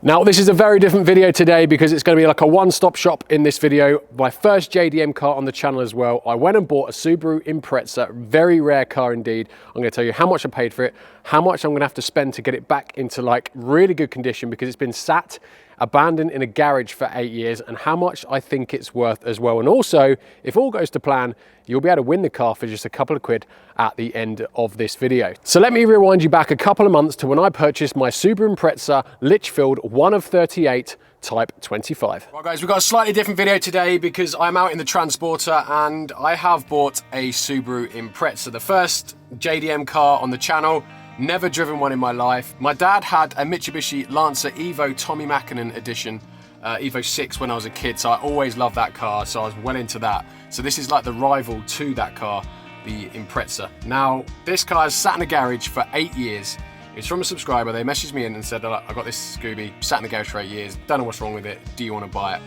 Now, this is a very different video today because it's going to be like a one-stop shop in this video. My first JDM car on the channel as well. I went and bought a Subaru Impreza, very rare car indeed. I'm going to tell you how much I paid for it, how much I'm going to have to spend to get it back into like really good condition because it's been sat abandoned in a garage for 8 years, and how much I think it's worth as well. And also, if all goes to plan, you'll be able to win the car for just a couple of quid at the end of this video. So let me rewind you back a couple of months to when I purchased my Subaru Impreza Litchfield 1 of 38 Type 25. Right guys, we've got a slightly different video today because I'm out in the transporter and I have bought a Subaru Impreza, the first JDM car on the channel. Never driven one in my life. My dad had a Mitsubishi Lancer Evo Tommy Mackinnon edition, Evo 6 when I was a kid, so I always loved that car, so I was well into that. So this is like the rival to that car, the Impreza. Now, this car has sat in a garage for 8 years. It's from a subscriber. They messaged me in and said, I got this Scooby, sat in the garage for 8 years, don't know what's wrong with it, do you want to buy it?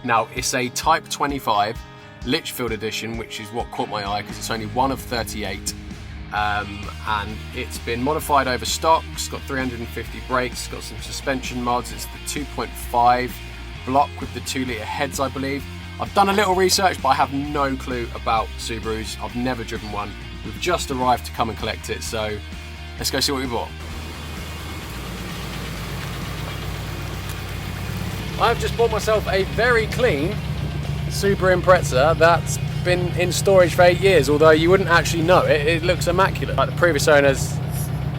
Now, it's a Type 25 Litchfield Edition, which is what caught my eye because it's only 1 of 38. And it's been modified over stock. It's got 350 brakes, got some suspension mods. It's the 2.5 block with the 2-litre heads, I believe. I've done a little research, but I have no clue about Subarus. I've never driven one. We've just arrived to come and collect it, so let's go see what we bought. I've just bought myself a very clean Subaru Impreza that's been in storage for 8 years, although you wouldn't actually know it. It looks immaculate. Like the previous owners.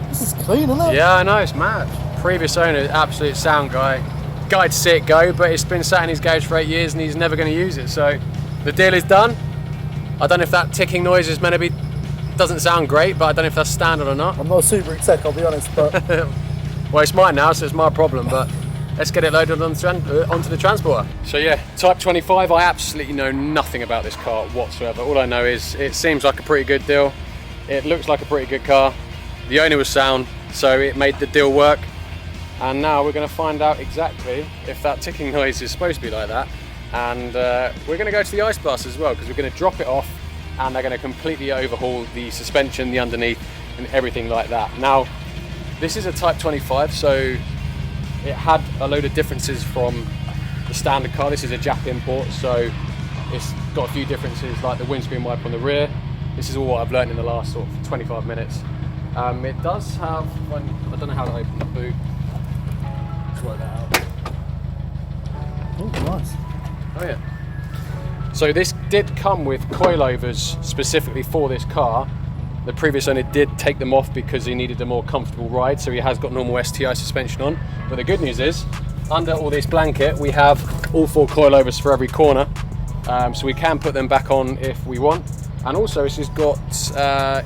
This is clean, isn't it? Yeah, I know, it's mad. Previous owner, absolute sound guy. Guy'd see it go, but it's been sat in his garage for 8 years and he's never going to use it. So the deal is done. I don't know if that ticking noise is meant to be, doesn't sound great, but I don't know if that's standard or not. I'm not a Subaru tech, I'll be honest, but well, it's mine now, so it's my problem, but let's get it loaded onto the transporter. So yeah, Type 25, I absolutely know nothing about this car whatsoever. All I know is it seems like a pretty good deal. It looks like a pretty good car. The owner was sound, so it made the deal work. And now we're going to find out exactly if that ticking noise is supposed to be like that. And we're going to go to the ice blast as well, because we're going to drop it off and they're going to completely overhaul the suspension, the underneath, and everything like that. Now, this is a Type 25, so it had a load of differences from the standard car. This is a Jap import, so it's got a few differences, like the windscreen wiper on the rear. This is all what I've learned in the last sort of 25 minutes. It does have, I don't know how to open the boot. Let's work that out. oh, nice. Oh yeah. So this did come with coilovers specifically for this car. The previous owner did take them off because he needed a more comfortable ride, so he has got normal STI suspension on. But the good news is, under all this blanket, we have all 4 coilovers for every corner, so we can put them back on if we want. And also, it's just got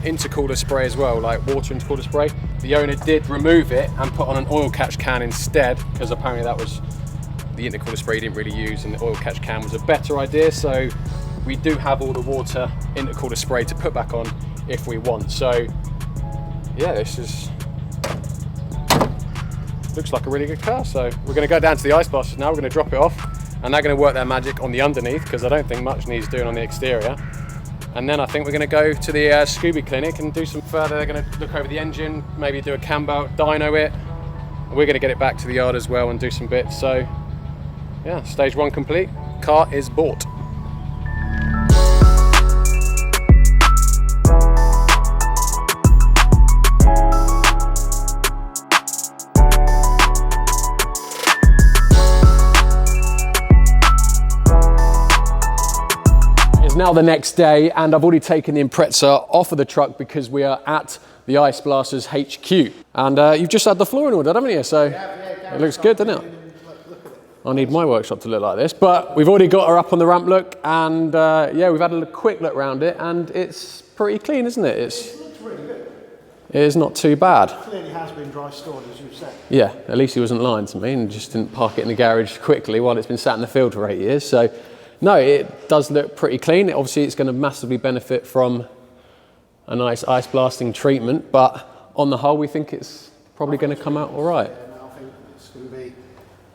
intercooler spray as well, like water intercooler spray. The owner did remove it and put on an oil catch can instead, because apparently that was the intercooler spray he didn't really use, and the oil catch can was a better idea. So we do have all the water intercooler spray to put back on if we want. So yeah, this is looks like a really good car. So we're going to go down to the ice blasters now. We're going to drop it off and they're going to work their magic on the underneath, because I don't think much needs doing on the exterior. And then I think we're going to go to the Scooby clinic and do some further. They're going to look over the engine, maybe do a cam belt, dyno it, and we're going to get it back to the yard as well and do some bits. So yeah, stage 1 complete, car is bought. Now the next day, and I've already taken the Impreza off of the truck because we are at the Ice Blasters HQ. And you've just had the flooring ordered, haven't you? So it looks good, doesn't it? I need my workshop to look like this, but we've already got her up on the ramp look, and yeah, we've had a quick look around it, and it's pretty clean, isn't it? It looks really good. It is not too bad. It clearly has been dry stored, as you've said. Yeah, at least he wasn't lying to me and just didn't park it in the garage quickly while it's been sat in the field for 8 years. So no, it does look pretty clean. Obviously, it's going to massively benefit from a nice ice blasting treatment, but on the whole, we think it's probably going to come out all right. Yeah, no, I think it's going to be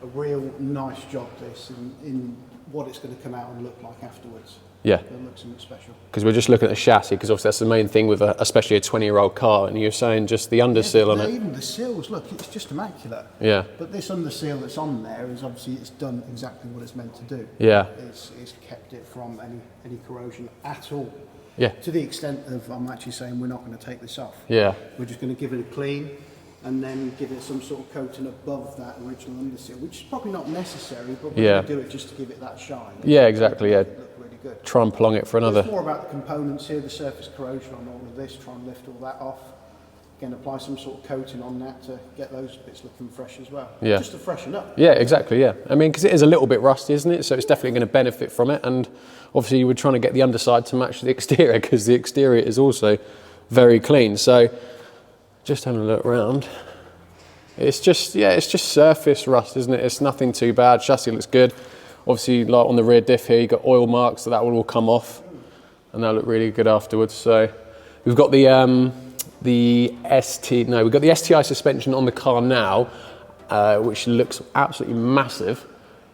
a real nice job, this, in what it's going to come out and look like afterwards. Yeah. It'll look something special. Because we're just looking at the chassis, because obviously that's the main thing with especially a 20-year-old car, and you're saying just the underseal on it. Even the seals, look, it's just immaculate. Yeah. But this underseal that's on there is obviously, it's done exactly what it's meant to do. Yeah. It's kept it from any corrosion at all. Yeah. To the extent of, I'm actually saying we're not going to take this off. Yeah. We're just going to give it a clean and then give it some sort of coating above that original underseal, which is probably not necessary, but we're going to do it just to give it that shine. Yeah, exactly, yeah. Look really good. Try and prolong it for another. It's more about the components here, the surface corrosion on all of this, try and lift all that off. Again, apply some sort of coating on that to get those bits looking fresh as well. Yeah. Just to freshen up. Yeah, exactly, yeah. I mean, because it is a little bit rusty, isn't it? So it's definitely going to benefit from it. And obviously you were trying to get the underside to match the exterior, because the exterior is also very clean. So just having a look around. It's just, yeah, it's just surface rust, isn't it? It's nothing too bad. Chassis looks good. Obviously, like on the rear diff here, you've got oil marks, so that will all come off. And that'll look really good afterwards. So we've got we've got the STI suspension on the car now, which looks absolutely massive.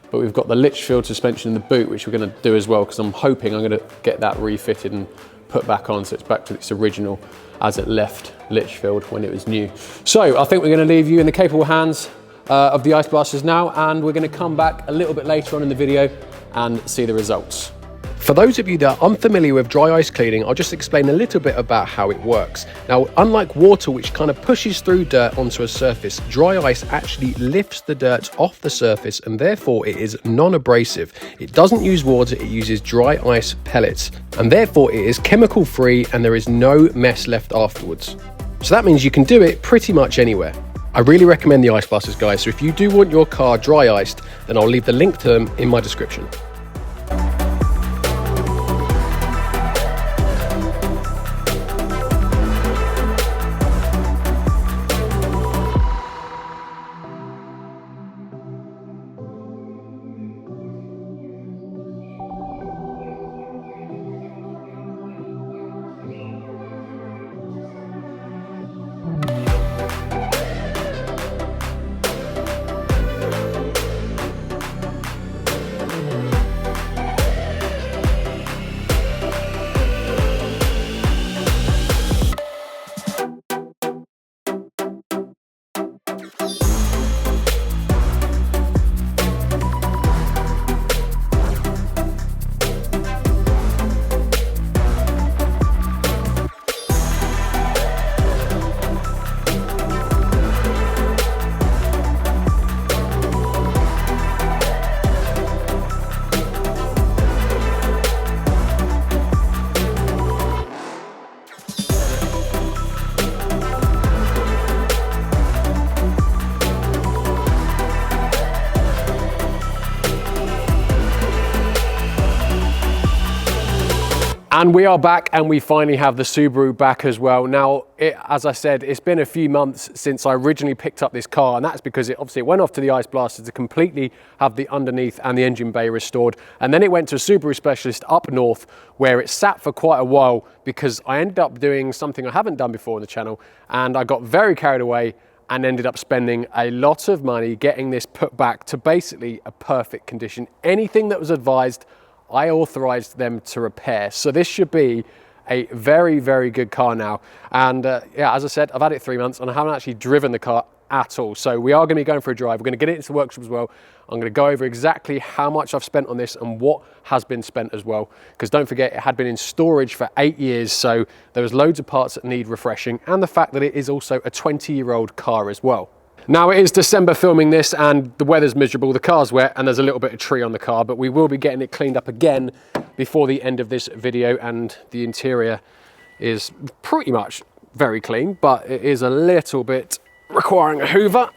But we've got the Litchfield suspension in the boot, which we're going to do as well, because I'm hoping I'm going to get that refitted and put back on, so it's back to its original as it left Litchfield when it was new. So I think we're going to leave you in the capable hands of the Ice Blasters now, and we're going to come back a little bit later on in the video and see the results. For those of you that are unfamiliar with dry ice cleaning, I'll just explain a little bit about how it works. Now, unlike water, which kind of pushes through dirt onto a surface, dry ice actually lifts the dirt off the surface, and therefore it is non-abrasive. It doesn't use water, it uses dry ice pellets, and therefore it is chemical free and there is no mess left afterwards. So that means you can do it pretty much anywhere. I really recommend the Ice Blasters, guys, so if you do want your car dry iced, then I'll leave the link to them in my description. And we are back, and we finally have the Subaru back as well. Now, as I said, it's been a few months since I originally picked up this car, and that's because it obviously went off to the Ice Blasters to completely have the underneath and the engine bay restored. And then it went to a Subaru specialist up north, where it sat for quite a while because I ended up doing something I haven't done before on the channel, and I got very carried away and ended up spending a lot of money getting this put back to basically a perfect condition. Anything that was advised, I authorized them to repair. So this should be a very, very good car now. And yeah, as I said, I've had it 3 months and I haven't actually driven the car at all. So we are going to be going for a drive. We're going to get it into the workshop as well. I'm going to go over exactly how much I've spent on this and what has been spent as well. Because don't forget, it had been in storage for 8 years. So there was loads of parts that need refreshing, and the fact that it is also a 20-year-old car as well. Now, it is December filming this and the weather's miserable, the car's wet, and there's a little bit of tree on the car, but we will be getting it cleaned up again before the end of this video, and the interior is pretty much very clean, but it is a little bit requiring a hoover.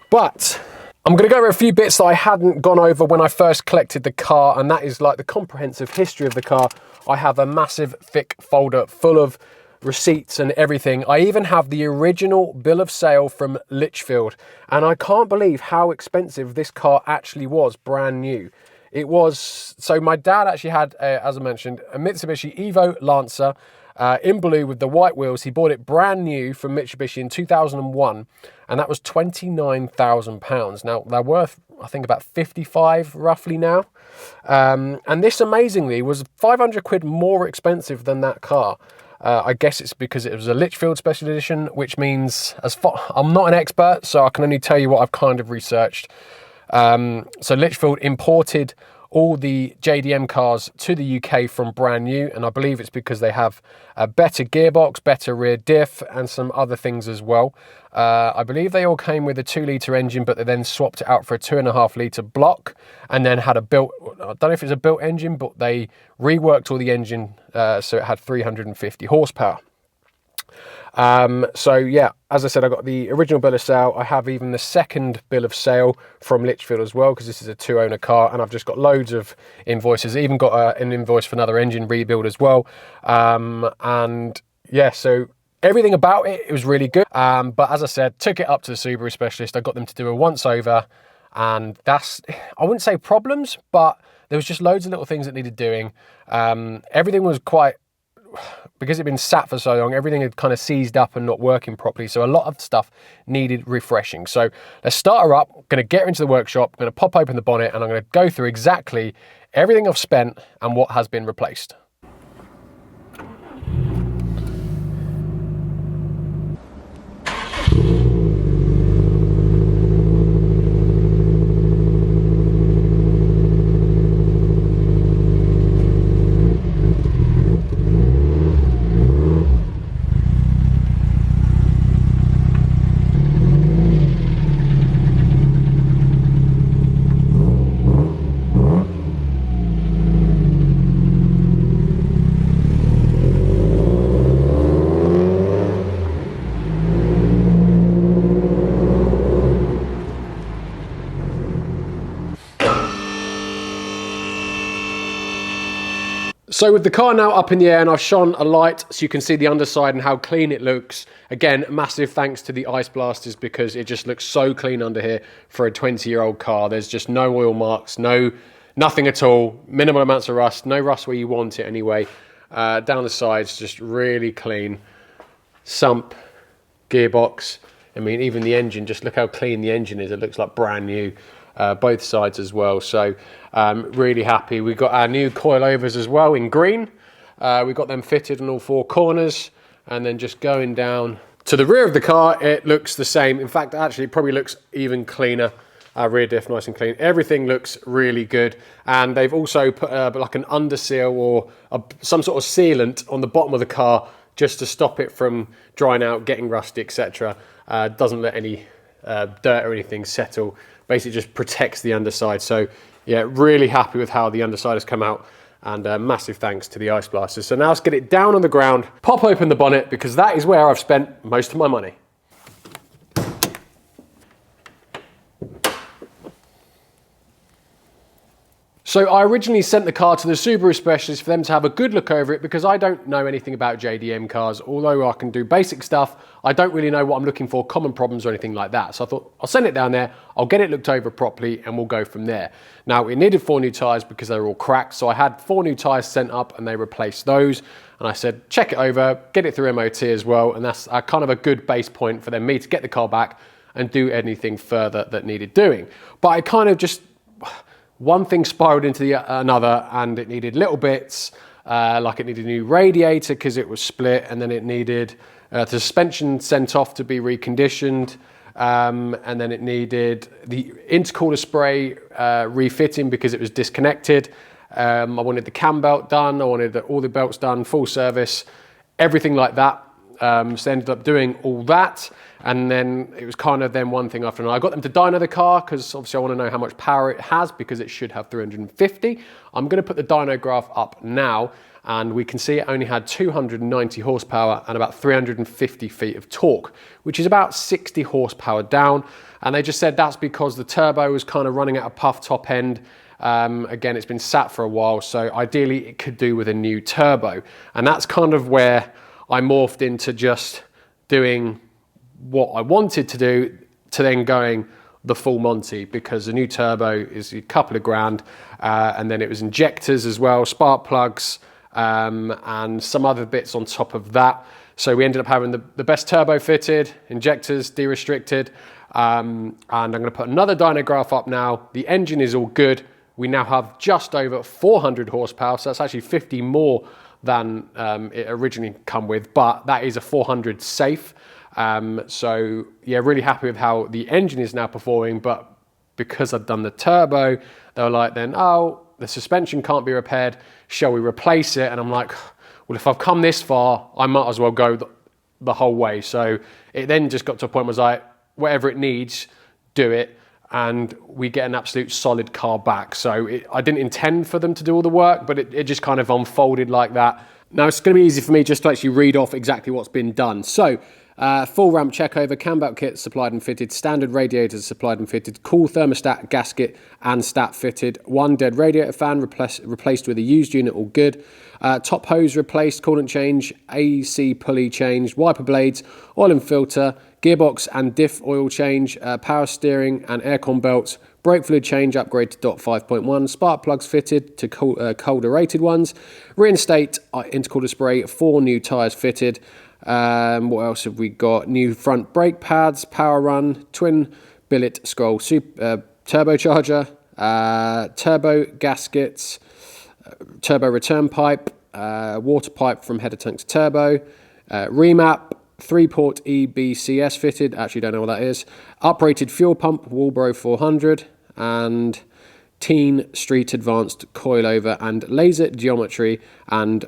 But I'm going to go over a few bits that I hadn't gone over when I first collected the car, and that is like the comprehensive history of the car. I have a massive thick folder full of receipts and everything. I even have the original bill of sale from Litchfield, and I can't believe how expensive this car actually was brand new. It was, so my dad actually had, as I mentioned, a Mitsubishi Evo Lancer in blue with the white wheels. He bought it brand new from Mitsubishi in 2001, and that was £29,000. Now, they're worth I think about 55 roughly now. And this amazingly was 500 quid more expensive than that car. I guess it's because it was a Litchfield Special Edition, which means, I'm not an expert, so I can only tell you what I've kind of researched. So Litchfield imported all the JDM cars to the UK from brand new, and I believe it's because they have a better gearbox, better rear diff, and some other things as well. I believe they all came with a 2-litre engine, but they then swapped it out for a 2.5-litre block, and then had a built, I don't know if it's a built engine, but they reworked all the engine so it had 350 horsepower. So yeah, as I said, I got the original bill of sale. I have even the second bill of sale from Litchfield as well, because this is a 2-owner car, and I've just got loads of invoices. I even got an invoice for another engine rebuild as well. And yeah, so everything about it was really good. But as I said, took it up to the Subaru specialist. I got them to do a once over, and that's, I wouldn't say problems, but there was just loads of little things that needed doing. Everything was quite, because it'd been sat for so long, everything had kind of seized up and not working properly. So a lot of stuff needed refreshing. So let's start her up. I'm going to get her into the workshop. I'm going to pop open the bonnet, and I'm going to go through exactly everything I've spent and what has been replaced. So with the car now up in the air, and I've shone a light so you can see the underside and how clean it looks. Again, massive thanks to the ice blasters, because it just looks so clean under here for a 20-year-old car. There's just no oil marks, nothing at all, minimal amounts of rust, no rust where you want it anyway. Down the sides, just really clean. Sump, gearbox, I mean, even the engine, just look how clean the engine is. It looks like brand new. Both sides as well, so really happy. We've got our new coilovers as well in green. We've got them fitted on all 4 corners, and then just going down to the rear of the car, it looks the same. In fact, actually, it probably looks even cleaner. Our rear diff nice and clean. Everything looks really good, and they've also put like an under seal or some sort of sealant on the bottom of the car just to stop it from drying out, getting rusty, etc. Doesn't let any dirt or anything settle. Basically just protects the underside. So yeah, really happy with how the underside has come out, and massive thanks to the ice blasters. So now let's get it down on the ground, pop open the bonnet, because that is where I've spent most of my money. So I originally sent the car to the Subaru specialist for them to have a good look over it, because I don't know anything about JDM cars. Although I can do basic stuff, I don't really know what I'm looking for, common problems or anything like that. So I thought I'll send it down there, I'll get it looked over properly, and we'll go from there. Now it needed 4 new tyres because they were all cracked. So I had 4 new tyres sent up, and they replaced those. And I said, check it over, get it through MOT as well. And that's kind of a good base point for me to get the car back and do anything further that needed doing. But I kind of just, one thing spiraled into another, and it needed little bits, like it needed a new radiator because it was split, and then it needed the suspension sent off to be reconditioned, and then it needed the intercooler spray refitting because it was disconnected. I wanted the cam belt done, I wanted all the belts done, full service, everything like that. So I ended up doing all that, and then it was kind of then one thing after another. I got them to dyno the car because obviously I want to know how much power it has, because it should have 350. I'm going to put the dyno graph up now, and we can see it only had 290 horsepower and about 350 feet of torque, which is about 60 horsepower down. And they just said that's because the turbo was kind of running at a puff top end. Again, it's been sat for a while, so ideally it could do with a new turbo. And that's kind of where I morphed into just doing what I wanted to do, to then going the full Monty, because the new turbo is a couple of grand, and then it was injectors as well, spark plugs, and some other bits on top of that. So we ended up having the best turbo fitted, injectors de-restricted, And I'm going to put another dyno graph up now. The engine is all good. We now have just over 400 horsepower, so that's actually 50 more than it originally come with, but that is a 400 safe. So yeah, really happy with how the engine is now performing, but because I've done the turbo, they were like then, oh, the suspension can't be repaired, shall we replace it? And I'm like, well, if I've come this far, I might as well go the whole way. So it then just got to a point where I was like, whatever it needs, do it. And we get an absolute solid car back. So I didn't intend for them to do all the work, but it just kind of unfolded like that. Now it's going to be easy for me just to actually read off exactly what's been done. So full ramp check over, cam belt kit supplied and fitted, standard radiators supplied and fitted, cool thermostat, gasket and stat fitted, one dead radiator fan replaced with a used unit, all good. Top hose replaced, coolant change, AC pulley changed, wiper blades, oil and filter, gearbox and diff oil change, power steering and aircon belts, brake fluid change upgrade to DOT 5.1, spark plugs fitted to colder rated ones, reinstate intercooler spray, 4 new tyres fitted. What else have we got? New front brake pads, power run, twin billet scroll turbocharger, turbo gaskets, turbo return pipe, water pipe from header tank to turbo, remap, 3-port EBCS fitted, actually don't know what that is, uprated fuel pump, Walbro 400, and Teen Street Advanced coilover and laser geometry, and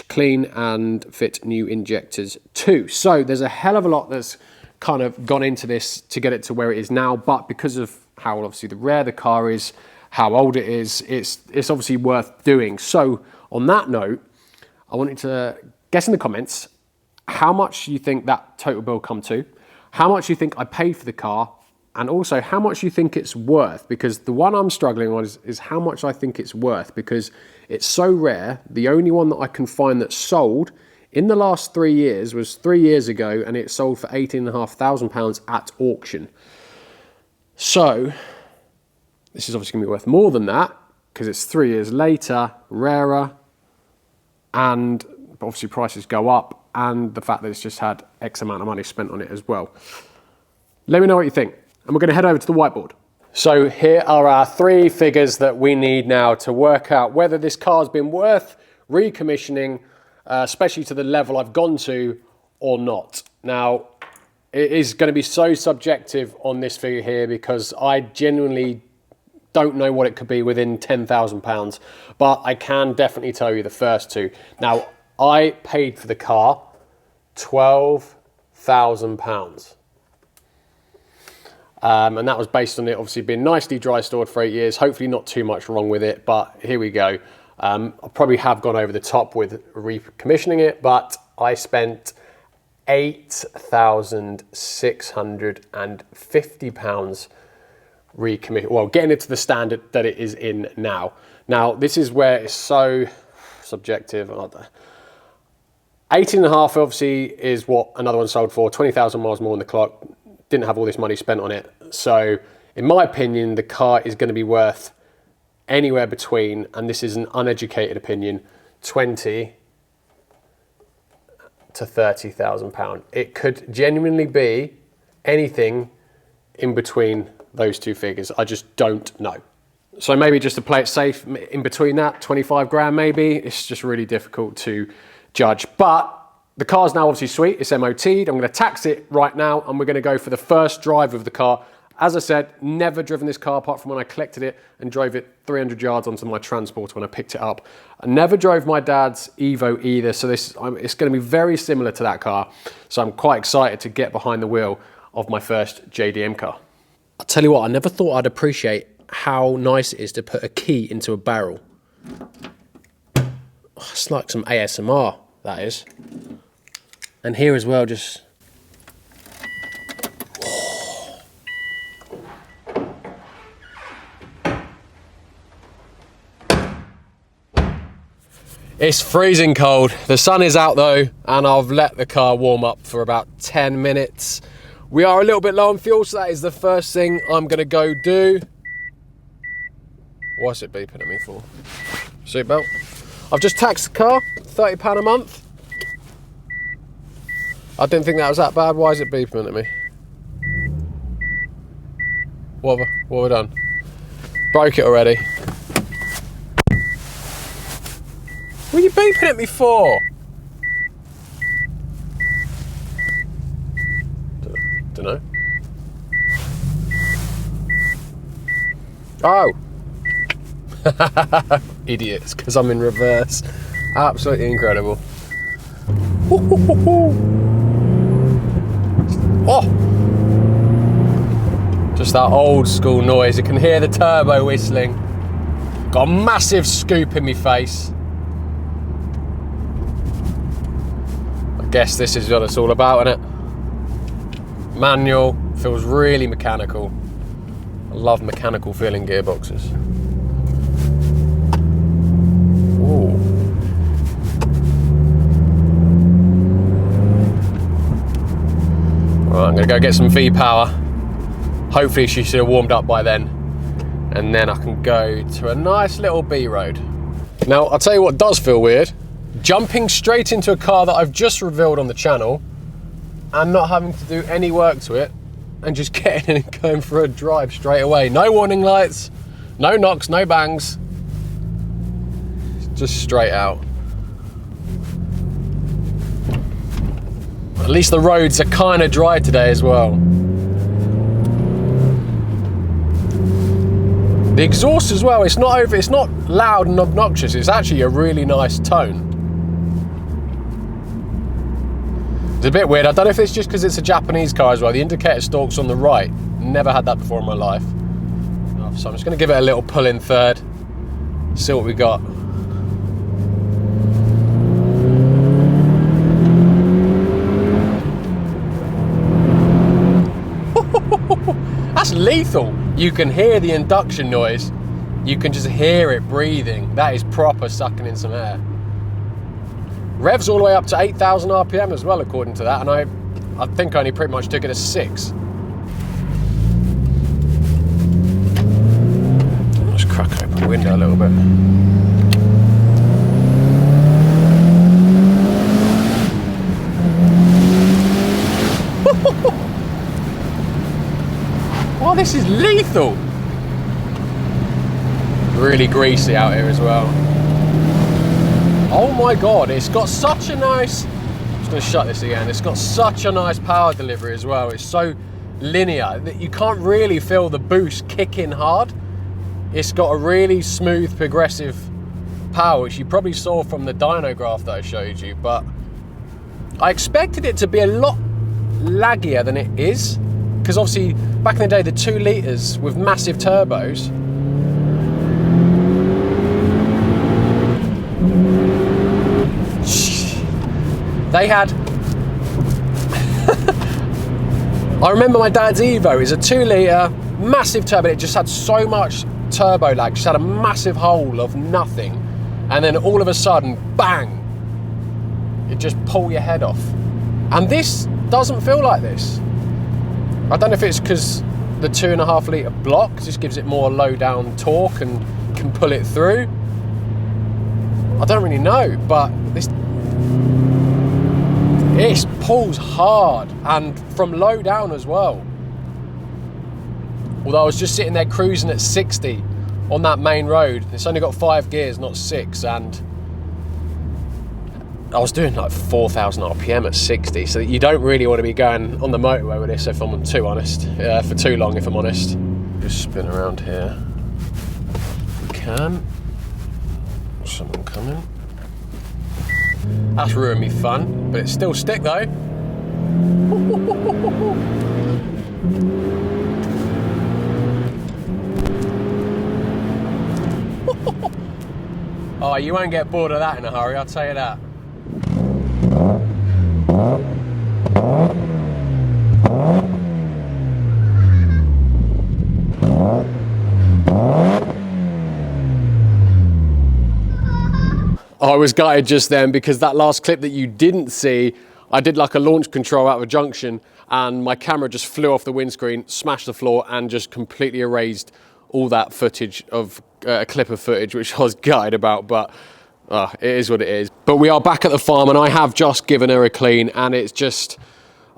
clean and fit new injectors too. So there's a hell of a lot that's kind of gone into this to get it to where it is now, but because of how obviously the rare the car is, how old it is, it's obviously worth doing. So on that note, I want you to guess in the comments how much you think that total bill come to, how much you think I paid for the car, and also how much you think it's worth, because the one I'm struggling on is how much I think it's worth, because it's so rare. The only one that I can find that's sold in the last 3 years was 3 years ago, and it sold for £18,500 at auction. So this is obviously going to be worth more than that, because it's 3 years later, rarer, and obviously prices go up, and the fact that it's just had X amount of money spent on it as well. Let me know what you think. And we're going to head over to the whiteboard. So here are our 3 figures that we need now to work out whether this car's been worth recommissioning, especially to the level I've gone to, or not. Now, it is going to be so subjective on this figure here, because I genuinely don't know what it could be within £10,000, but I can definitely tell you the first 2. Now, I paid for the car £12,000. And that was based on it obviously being nicely dry stored for 8 years, hopefully not too much wrong with it, but here we go. I probably have gone over the top with recommissioning it, but I spent £8,650 getting it to the standard that it is in now. Now, this is where it's so subjective. 18.5 obviously is what another one sold for, 20,000 miles more on the clock. Didn't have all this money spent on it. So in my opinion, the car is going to be worth anywhere between, and this is an uneducated opinion, 20 to £30,000. It could genuinely be anything in between those 2 figures. I just don't know. So maybe just to play it safe, in between that, 25 grand maybe. It's just really difficult to judge. But the car's now obviously sweet, it's MOT'd. I'm going to tax it right now, and we're going to go for the first drive of the car. As I said, never driven this car apart from when I collected it and drove it 300 yards onto my transporter when I picked it up. I never drove my dad's Evo either, so it's going to be very similar to that car. So I'm quite excited to get behind the wheel of my first JDM car. I'll tell you what, I never thought I'd appreciate how nice it is to put a key into a barrel. Oh, it's like some ASMR, that is. And here as well, just... It's freezing cold. The sun is out though, and I've let the car warm up for about 10 minutes. We are a little bit low on fuel, so that is the first thing I'm gonna go do. What's it beeping at me for? Seatbelt. I've just taxed the car, £30 a month. I didn't think that was that bad. Why is it beeping at me? What have we done? Broke it already. What are you beeping at me for? Dunno. Oh! Idiots, because I'm in reverse. Absolutely incredible. Oh! Just that old school noise. You can hear the turbo whistling. Got a massive scoop in my face. I guess this is what it's all about, isn't it? Manual, feels really mechanical. I love mechanical feeling gearboxes. Ooh. Right, I'm gonna go get some V-power. Hopefully she should have warmed up by then. And then I can go to a nice little B road. Now, I'll tell you what does feel weird. Jumping straight into a car that I've just revealed on the channel and not having to do any work to it and just getting in and going for a drive straight away. No warning lights, no knocks, no bangs. Just straight out. At least the roads are kind of dry today as well. The exhaust as well, it's not loud and obnoxious, it's actually a really nice tone. It's a bit weird, I don't know if it's just because it's a Japanese car as well. The indicator stalk's on the right. Never had that before in my life. So I'm just going to give it a little pull in third, see what we got. That's lethal. You can hear the induction noise. You can just hear it breathing. That is proper sucking in some air. Revs all the way up to 8,000 RPM as well, according to that, and I think I only pretty much took it as 6. Let's crack open the window a little bit. Oh, this is lethal! Really greasy out here as well. Oh my god, it's got such a nice... I'm just going to shut this again. It's got such a nice power delivery as well. It's so linear that you can't really feel the boost kick in hard. It's got a really smooth, progressive power, which you probably saw from the dyno graph that I showed you, but I expected it to be a lot laggier than it is, because obviously back in the day the 2 litres with massive turbos, they had I remember my dad's Evo is a 2 litre massive turbo. It just had so much turbo lag, just had a massive hole of nothing, and then all of a sudden bang, it just pull your head off. And this doesn't feel like this. I don't know if it's because the 2.5 litre block just gives it more low down torque and can pull it through. I don't really know, but it pulls hard and from low down as well. Although I was just sitting there cruising at 60 on that main road. It's only got 5 gears, not 6, and I was doing like 4,000 RPM at 60, so you don't really want to be going on the motorway with this, if I'm too honest, for too long, if I'm honest. Just spin around here. We can. Someone coming. That's ruined me fun, but it's still stick though. Oh, you won't get bored of that in a hurry, I'll tell you that. I was gutted just then because that last clip that you didn't see, I did like a launch control out of a junction and my camera just flew off the windscreen, smashed the floor and just completely erased all that footage of a clip of footage, which I was gutted about, but it is what it is. But we are back at the farm and I have just given her a clean, and it's just,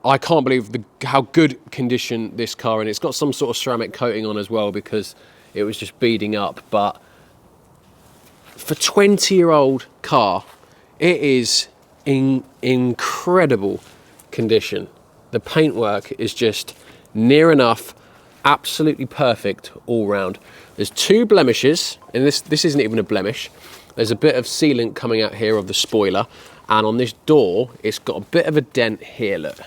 I can't believe how good condition this car in. It's got some sort of ceramic coating on as well because it was just beading up. But for 20-year-old car, it is in incredible condition. The paintwork is just near enough, absolutely perfect all round. There's 2 blemishes, and this isn't even a blemish. There's a bit of sealant coming out here of the spoiler, and on this door, it's got a bit of a dent here, look.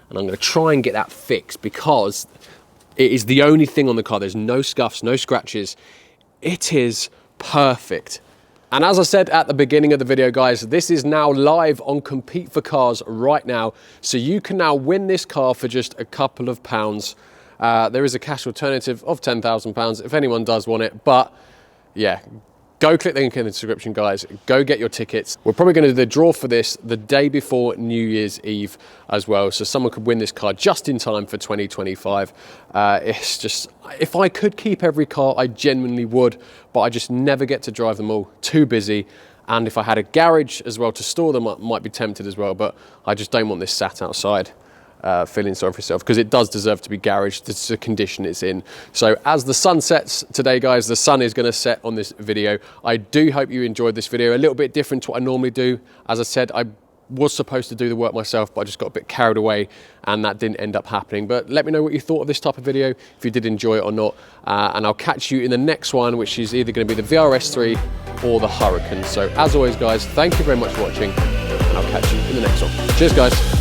And I'm going to try and get that fixed because it is the only thing on the car. There's no scuffs, no scratches. It is perfect. And as I said at the beginning of the video, guys, this is now live on Compete for Cars right now. So you can now win this car for just a couple of pounds. There is a cash alternative of £10,000 if anyone does want it. But yeah, go click the link in the description, guys. Go get your tickets. We're probably going to do the draw for this the day before New Year's Eve as well. So someone could win this car just in time for 2025. It's just, if I could keep every car, I genuinely would, but I just never get to drive them all. Too busy. And if I had a garage as well to store them, I might be tempted as well, but I just don't want this sat outside. Feeling sorry for yourself because it does deserve to be garaged. This is the condition it's in. So as the sun sets today, guys, the sun is going to set on this video. I do hope you enjoyed this video. A little bit different to what I normally do. As I said, I was supposed to do the work myself, but I just got a bit carried away and that didn't end up happening. But let me know what you thought of this type of video, if you did enjoy it or not. And I'll catch you in the next one, which is either going to be the VRS3 or the Hurricane. So as always, guys, thank you very much for watching and I'll catch you in the next one. Cheers, guys.